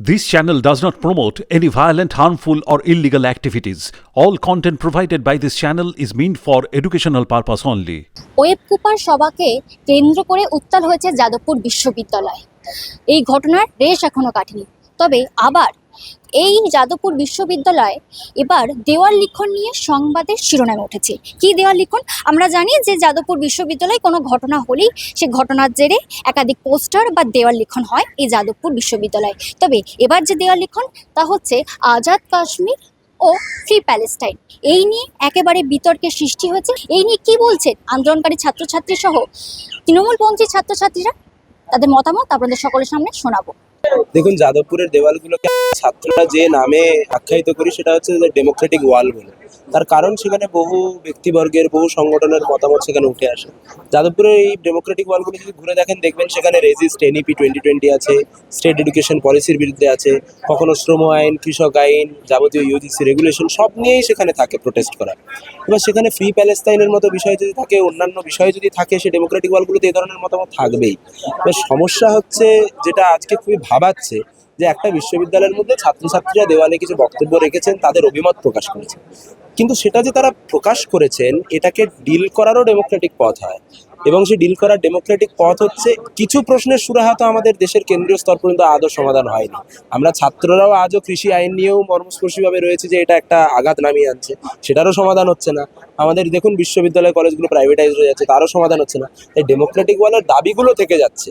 This channel does not promote any violent, harmful, or illegal activities. All content provided by this channel is meant for educational purpose only. ওয়েব কুপার সভাকে কেন্দ্র করে উত্তাল হয়েছে যাদবপুর বিশ্ববিদ্যালয়। এই ঘটনার রেশ এখনো কাটেনি। তবে আবার এই যাদবপুর বিশ্ববিদ্যালয় এবার দেওয়াল লিখন নিয়ে সংবাদের শিরোনামে উঠেছে। কি দেওয়াল লিখন? আমরা জানি যে যাদবপুর বিশ্ববিদ্যালয়ে কোনো ঘটনা হলেই সে ঘটনার জেরে একাধিক পোস্টার বা দেওয়াল লিখন হয় এই যাদবপুর বিশ্ববিদ্যালয়ে। তবে এবার যে দেওয়াল লিখন তা হচ্ছে আজাদ কাশ্মীর ও ফ্রি প্যালেস্টাইন। এই নিয়ে একেবারে বিতর্কের সৃষ্টি হয়েছে। এই নিয়ে কি বলছেন আন্দোলনকারী ছাত্রছাত্রী সহ তৃণমূলপন্থী ছাত্রছাত্রীরা, তাদের মতামত আপনাদের সকলের সামনে শোনাবো। দেখুন, যাদবপুরের দেওয়ালগুলোকে ছাত্ররা যে নামে আখ্যায়িত করি সেটা হচ্ছে ডেমোক্রেটিক ওয়াল বলে। তার কারণ সেখানে বহু ব্যক্তিবর্গের, বহু সংগঠনের মতামত সেখানে উঠে আসে। যাদবপুরের এই ডেমোক্রেটিক ওয়ালগুলো যদি ঘুরে দেখেন, দেখবেন সেখানে রেজিস্ট এনইপি 2020 আছে, স্টেট এডুকেশন পলিসির বিরুদ্ধে আছে, কখনো শ্রম আইন, কৃষক আইন, যাবতীয় ইউজিসি রেগুলেশন সব নিয়েই সেখানে থাকে প্রোটেস্ট করা। এবার সেখানে ফ্রি প্যালেস্তাইনের মতো বিষয় যদি থাকে, অন্যান্য বিষয় যদি থাকে, সে ডেমোক্রেটিক ওয়ালগুলোতে এই ধরনের মতামত থাকবেই। এবার সমস্যা হচ্ছে, যেটা আজকে খুবই ভাবাচ্ছে, যে একটা বিশ্ববিদ্যালয়ের মধ্যে ছাত্রছাত্রীরা দেওয়ালে কিছু বক্তব্য রেখেছেন, তাদের অভিমত প্রকাশ করেছেন, কিন্তু সেটা যে তারা প্রকাশ করেছেন এটাকে ডিল করারও ডেমোক্রেটিক পথ হয়। এবং সেই ডিল করার ডেমোক্রেটিক পথ হচ্ছে, কিছু প্রশ্নের সুরাহা তো আমাদের দেশের কেন্দ্রীয় স্তর পর্যন্ত আদৌ সমাধান হয়নি। আমরা ছাত্ররাও আজও কৃষি আইন নিয়েও মর্মস্পর্শীভাবে রয়েছে যে এটা একটা আঘাত নামিয়ে আনছে, সেটারও সমাধান হচ্ছে না। আমাদের দেখুন, বিশ্ববিদ্যালয় কলেজগুলো প্রাইভেটাইজ হয়ে যাচ্ছে, তারও সমাধান হচ্ছে না। তাই ডেমোক্রেটিক ওয়ালের দাবিগুলো থেকে যাচ্ছে,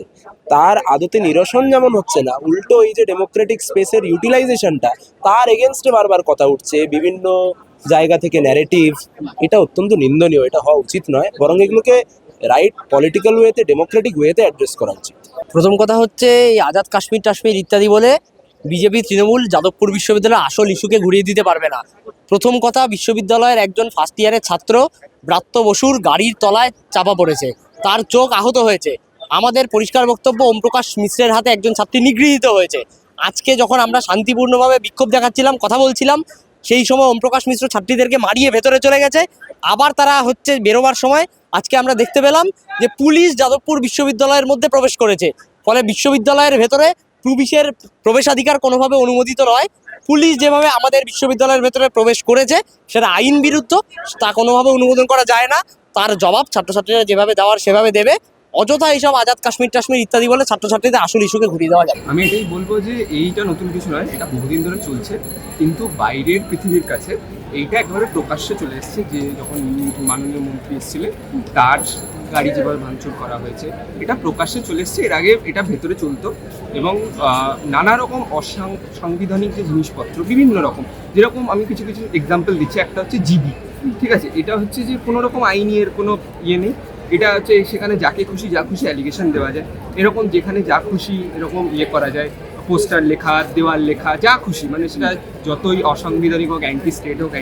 তার আদতে নিরসন যেমন হচ্ছে না, উল্টো এই যে ডেমোক্রেটিক স্পেসের ইউটিলাইজেশনটা, তার এগেনস্টে বারবার কথা উঠছে বিভিন্ন জায়গা থেকে, ন্যারেটিভ। এটা অত্যন্ত নিন্দনীয়, এটা হওয়া উচিত নয়। বরং এগুলোকে রাইট পলিটিক্যাল ওয়েতে, ডেমোক্রেটিক ওয়েতে অ্যাড্রেস করা উচিত। প্রথম কথা হচ্ছে, এই আজাদ কাশ্মীর ইত্যাদি বলে বিজেপি তৃণমূল যাদবপুর বিশ্ববিদ্যালয়ের আসল ইস্যুকে ঘুরিয়ে দিতে পারবে না। প্রথম কথা, বিশ্ববিদ্যালয়ের একজন ফার্স্ট ইয়ারের ছাত্র ব্রাত্য বসুর গাড়ির তলায় চাপা পড়েছে, তার চোখ আহত হয়েছে। আমাদের পরিষ্কার বক্তব্য, ওমপ্রকাশ মিশ্রের হাতে একজন ছাত্রী নিগৃহীত হয়েছে। আজকে যখন আমরা শান্তিপূর্ণভাবে বিক্ষোভ দেখাচ্ছিলাম, কথা বলছিলাম, সেই সময় ওমপ্রকাশ মিশ্র ছাত্রীদেরকে মারিয়ে ভেতরে চলে গেছে। আবার তারা বেরোবার সময় আজকে আমরা দেখতে পেলাম যে পুলিশ যাদবপুর বিশ্ববিদ্যালয়ের মধ্যে প্রবেশ করেছে। ফলে বিশ্ববিদ্যালয়ের ভেতরে পুলিশের প্রবেশাধিকার কোনোভাবে অনুমোদিত নয়। পুলিশ যেভাবে আমাদের বিশ্ববিদ্যালয়ের ভেতরে প্রবেশ করেছে সেটা আইন বিরুদ্ধ, তা কোনোভাবে অনুমোদন করা যায় না। তার জবাব ছাত্রছাত্রীরা যেভাবে দেওয়ার সেভাবে দেবে। অযথা এইসব আজাদ কাশ্মীর ইত্যাদি বলে ছাত্রছাত্রীদের আসল ইস্যুকে ঘুরিয়ে দেওয়া যায়। আমি এটাই বলবো যে এইটা নতুন কিছু নয়, এটা বহুদিন ধরে চলছে, কিন্তু বাইরের পৃথিবীর কাছে এইটা একবারে প্রকাশ্যে চলে এসেছে। যে যখন মাননীয় মন্ত্রী এসেছিলেন, তার গাড়ি যেভাবে ভাঙচুর করা হয়েছে, এটা প্রকাশ্যে চলে এসেছে। এর আগে এটা ভেতরে চলতো এবং নানা রকম অসাংবিধানিক যে জিনিসপত্র বিভিন্ন রকম, যেরকম আমি কিছু কিছু এক্সাম্পল দিচ্ছি। একটা হচ্ছে জিবি, ঠিক আছে, এটা হচ্ছে যে কোনো রকম আইনি এর কোনো ইয়ে নেই। এটা হচ্ছে সেখানে যাকে খুশি যা খুশি অ্যালিগেশন দেওয়া যায়, এরকম যেখানে যা খুশি এরকম ইয়ে করা যায়, পোস্টার লেখা, দেওয়াল লেখা, যা খুশি, মানে সেটা যতই অসাংবিধানিক হোক, অ্যান্টি স্টেট হোক,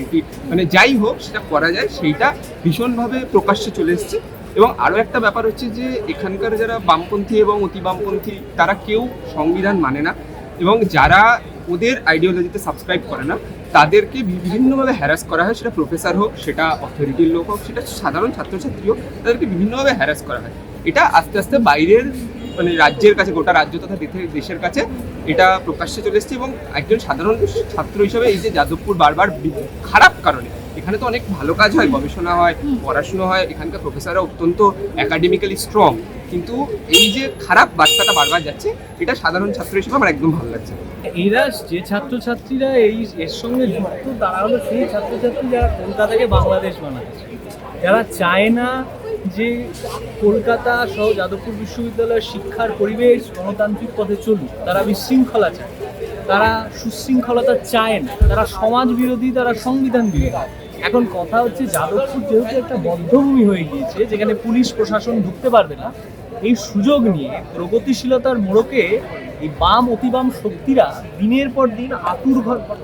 মানে যাই হোক, সেটা করা যায়। সেইটা ভীষণভাবে প্রকাশ্যে চলে এসছে। এবং আরও একটা ব্যাপার হচ্ছে যে এখানকার যারা বামপন্থী এবং অতি বামপন্থী, তারা কেউ সংবিধান মানে না, এবং যারা ওদের আইডিওলজিতে সাবস্ক্রাইব করে না তাদেরকে বিভিন্নভাবে হ্যারাস করা হয়। সেটা প্রফেসর হোক, সেটা অথরিটির লোক হোক, সেটা সাধারণ ছাত্রছাত্রী হোক, তাদেরকে বিভিন্নভাবে হ্যারাস করা হয়। এটা আস্তে আস্তে বাইরের, মানে রাজ্যের কাছে, গোটা রাজ্য তথা দেশের কাছে এটা প্রকাশ্যে চলে এসেছে। এবং একজন সাধারণ ছাত্র হিসেবে এই যে যাদবপুর বারবার খারাপ কারণে, এখানে তো অনেক ভালো কাজ হয়, গবেষণা হয়, পড়াশুনো হয়, এখানকার প্রফেসররা অত্যন্ত একাডেমিক্যালি স্ট্রং, কিন্তু এই যে খারাপ বার্তাটা বারবার যাচ্ছে, এটা সাধারণ ছাত্র হিসেবে আমার একদম ভালো লাগছে। এরা যে ছাত্রছাত্রীরা এর সঙ্গে যুক্ত, তারা হলো সেই ছাত্রছাত্রী যারা কলকাতাকে বাংলাদেশ বানাচ্ছে, যারা চায় না যে কলকাতা সহ যাদবপুর বিশ্ববিদ্যালয়ের শিক্ষার পরিবেশ গণতান্ত্রিক পথে চলুক। তারা বিশৃঙ্খলা চায়, তারা সুশৃঙ্খলতা চায় না, তারা সমাজ বিরোধী, তারা সংবিধান বিরোধী। এখন কথা হচ্ছে, যাদবপুর যেহেতু একটা বদ্ধভূমি হয়ে গিয়েছে, যেখানে পুলিশ প্রশাসন ঢুকতে পারবে না, এই সুযোগ নিয়ে প্রগতিশীলতার মোড়কে এই বাম অতিবাম শক্তিরা দিনের পর দিন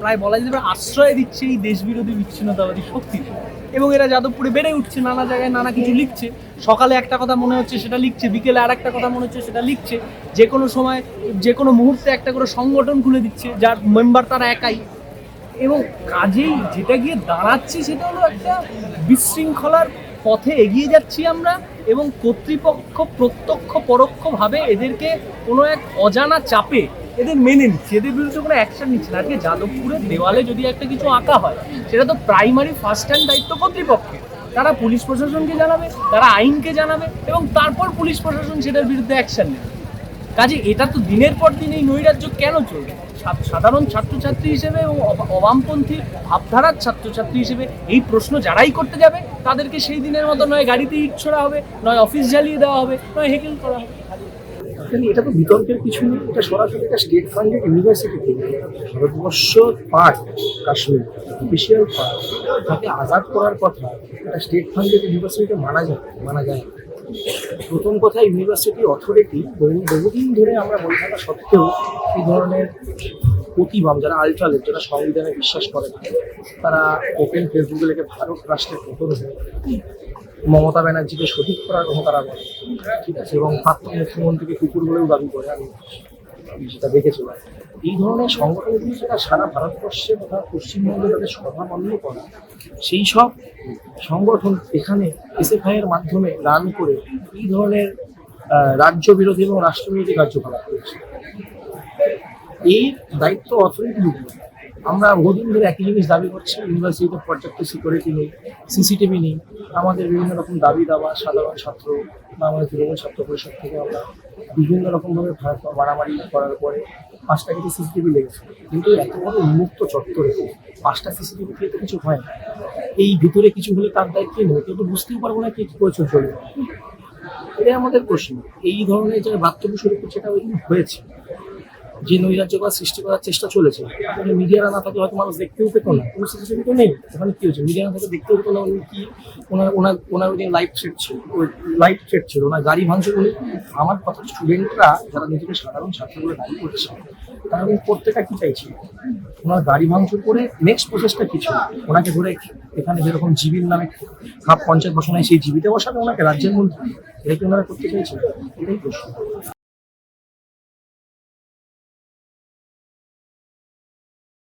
প্রায় বলা যাবে আশ্রয় দিচ্ছে এই দেশবিরোধী বিচ্ছিন্নতাবাদী শক্তিকে। এবং এরা যাদবপুরে বেড়ে উঠছে, নানা জায়গায় নানা কিছু লিখছে। সকালে একটা কথা মনে হচ্ছে সেটা লিখছে, বিকেলে আর একটা কথা মনে হচ্ছে সেটা লিখছে। যে কোনো সময়, যে কোনো মুহূর্তে একটা করে সংগঠন খুলে দিচ্ছে, যার মেম্বার তারা একাই। এবং কাজেই যেটা গিয়ে দাঁড়াচ্ছে সেটা হলো একটা বিশৃঙ্খলার পথে এগিয়ে যাচ্ছি আমরা। এবং কর্তৃপক্ষ প্রত্যক্ষ পরোক্ষভাবে এদেরকে কোনো এক অজানা চাপে এদের মেনে নিচ্ছে, এদের বিরুদ্ধে কোনো অ্যাকশন নিচ্ছে না। আজকে যাদবপুরের দেওয়ালে যদি একটা কিছু আঁকা হয়, সেটা তো প্রাইমারি ফার্স্ট হ্যান্ড দায়িত্ব কর্তৃপক্ষের। তারা পুলিশ প্রশাসনকে জানাবে, তারা আইনকে জানাবে, এবং তারপর পুলিশ প্রশাসন সেটার বিরুদ্ধে অ্যাকশন নেবে। কাজে এটা তো দিনের পর দিন এই নৈরাজ্য কেন চলবে? সাধারণ ছাত্রছাত্রী হিসেবে এবং অবামপন্থী ভাবধারার ছাত্রছাত্রী হিসেবে এই প্রশ্ন যারাই করতে যাবে, তাদেরকে সেই দিনের মতো নয় গাড়িতে ইট ছোড়া হবে, নয় অফিস জ্বালিয়ে দেওয়া হবে, নয় হেকেল করা হবে। এটা তো বিতর্কের কিছু নেই, এটা সরাসরি একটা স্টেট ফান্ডেড ইউনিভার্সিটি থেকে Bharatvarsha part Kashmir official part তাকে আজাদ করার কথা একটা স্টেট ফান্ডেড ইউনিভার্সিটিতে মানা যায় না। প্রথম কথা, ইউনিভার্সিটি অথরিটি বহুদিন ধরে আমরা বলে থাকা সত্ত্বেও এই ধরনের প্রতিবাম যারা আলট্রালেট, যারা সংবিধানে বিশ্বাস করে না, তারা ওপেন ফেসবুকে লেখে ভারত রাষ্ট্রের পতন হয়ে মমতা ব্যানার্জিকে শহীদ করার কথা তারা বলে, ঠিক আছে, এবং প্রাক্তন মুখ্যমন্ত্রীকে কুকুর বলেও দাবি করে। আমি সেটা দেখেছিলাম। এই ধরনের সংগঠনগুলি যারা সারা ভারতবর্ষে তথা পশ্চিমবঙ্গে তাদের সভামান্য করে, সেই সব সংগঠন এখানে এসএফআই এর মাধ্যমে রান করে এই ধরনের রাজ্য বিরোধী এবং রাষ্ট্রবিরোধী কার্যকলাপ করেছে। এই দায়িত্ব অথরিটি নিতে। আমরা বহুদিন ধরে একই জিনিস দাবি করছি, ইউনিভার্সিটিতে পর্যাপ্ত সিকিউরিটি নেই, সিসিটিভি নেই। আমাদের বিভিন্ন রকম দাবি দাবা সাধারণ ছাত্র বা আমাদের তৃণমূল ছাত্র পরিষদ থেকে আমরা বিভিন্ন রকমভাবে মারামারি করার পরে 5টা কিছু সিসিটিভি লেগেছে, কিন্তু এত বড় উন্মুক্ত চত্বরে 5টা সিসিটিভি দিয়ে তো কিছু হয় না। এই ভিতরে কিছু হলে তার দায়িত্ব নেই, কেউ তো বুঝতেই পারবো না কি করেছে চলবে। এটাই আমাদের প্রশ্ন। এই ধরনের যে বাস্তব শুরু করছে, এটা ওই হয়েছে যে নৈরাজ্যবাদ সৃষ্টি করার চেষ্টা চলেছে। মিডিয়ারা না থাকলে হয়তো মানুষ দেখতেও পেতো না, কোনো সিচুয়েশন তো নেই। ওখানে কি হচ্ছে, মিডিয়া না থাকলে দেখতেও পেতো না উনি কি, ওনার ওই দিন লাইভ থ্রেট ছিল, ওনার গাড়ি ভাঙছে। উনি, আমার কথা, স্টুডেন্টরা যারা নিজেকে সাধারণ ছাত্র বলে দাবি করছে, তারা উনি প্রত্যেকটা কি চাইছে, ওনার গাড়ি ভাঙচুর করে নেক্সট প্রসেসটা কিছু, ওনাকে ধরে এখানে যেরকম জিবির নামে খাপ পঞ্চায়েত বসানো, সেই জিবিতে বসাবে ওনাকে রাজ্যের মন্ত্রী, এটা কি ওনারা করতে চাইছে? এটাই প্রশ্ন।